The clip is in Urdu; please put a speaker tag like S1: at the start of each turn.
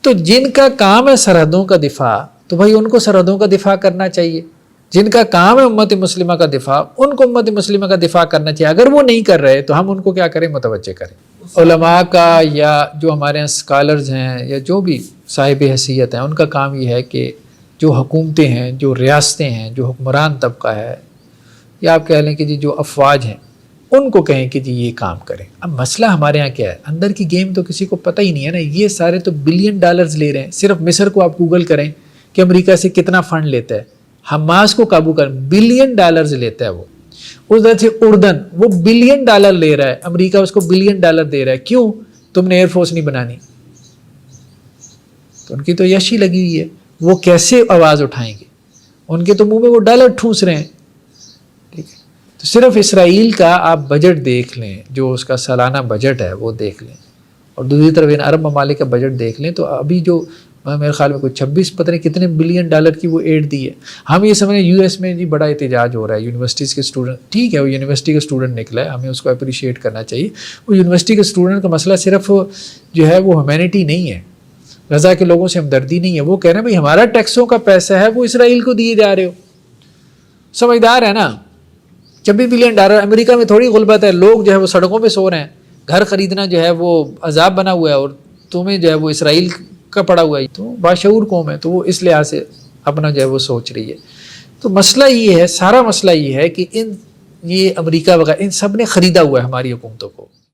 S1: تو جن کا کام ہے سرحدوں کا دفاع، تو بھائی ان کو سرحدوں کا دفاع کرنا چاہیے. جن کا کام ہے امت مسلمہ کا دفاع، ان کو امت مسلمہ کا دفاع کرنا چاہیے. اگر وہ نہیں کر رہے تو ہم ان کو کیا کریں؟ متوجہ کریں. علماء کا یا جو ہمارے یہاں اسکالرز ہیں یا جو بھی صاحب حیثیت ہیں، ان کا کام یہ ہے کہ جو حکومتیں ہیں، جو ریاستیں ہیں، جو حکمران طبقہ ہے، یا آپ کہہ لیں کہ جی جو افواج ہیں، ان کو کہیں کہ جی یہ کام کریں. اب مسئلہ ہمارے ہاں کیا ہے؟ اندر کی گیم تو کسی کو پتہ ہی نہیں ہے نا. یہ سارے تو بلین ڈالرز لے رہے ہیں. صرف مصر کو آپ گوگل کریں کہ امریکہ سے کتنا فنڈ لیتا ہے. حماس کو قابو کر بلین ڈالرز لیتا ہے وہ. ادھر سے اردن وہ بلین ڈالر لے رہا ہے، امریکہ اس کو بلین ڈالر دے رہا ہے. کیوں؟ تم نے ایئر فورس نہیں بنانی. تو ان کی تو یشی لگی ہوئی ہے، وہ کیسے آواز اٹھائیں گے؟ ان کے تو منہ میں وہ ڈالر ٹھوس رہے ہیں. ٹھیک ہے، تو صرف اسرائیل کا آپ بجٹ دیکھ لیں، جو اس کا سالانہ بجٹ ہے وہ دیکھ لیں، اور دوسری طرف ان عرب ممالک کا بجٹ دیکھ لیں، تو ابھی جو میرے خیال میں کوئی 26 پتہ نہیں کتنے بلین ڈالر کی وہ ایڈ دی ہے. ہم یہ سمجھیں یو ایس میں جی بڑا احتجاج ہو رہا ہے، یونیورسٹیز کے اسٹوڈنٹ. ٹھیک ہے، وہ یونیورسٹی کا اسٹوڈنٹ نکلا ہے، ہمیں اس کو اپریشیٹ کرنا چاہیے. وہ یونیورسٹی کے اسٹوڈنٹ کا مسئلہ صرف جو ہے وہ ہیومینٹی نہیں ہے، غزہ کے لوگوں سے ہمدردی نہیں ہے. وہ کہہ رہے ہیں بھائی ہمارا ٹیکسوں کا پیسہ ہے وہ اسرائیل کو دیے جا رہے ہو. سمجھدار ہے نا. 26 بلین ڈالر امریکہ میں تھوڑی غلبت ہے. لوگ جو ہے وہ سڑکوں پہ سو رہے ہیں، گھر خریدنا جو ہے وہ عذاب بنا ہوا ہے، اور تمہیں جو ہے وہ اسرائیل کا پڑا ہوا ہے. تو باشعور قوم ہے، تو وہ اس لحاظ سے اپنا جو ہے وہ سوچ رہی ہے. تو مسئلہ یہ ہے، سارا مسئلہ یہ ہے کہ یہ امریکہ وغیرہ ان سب نے خریدا ہوا ہے ہماری حکومتوں کو.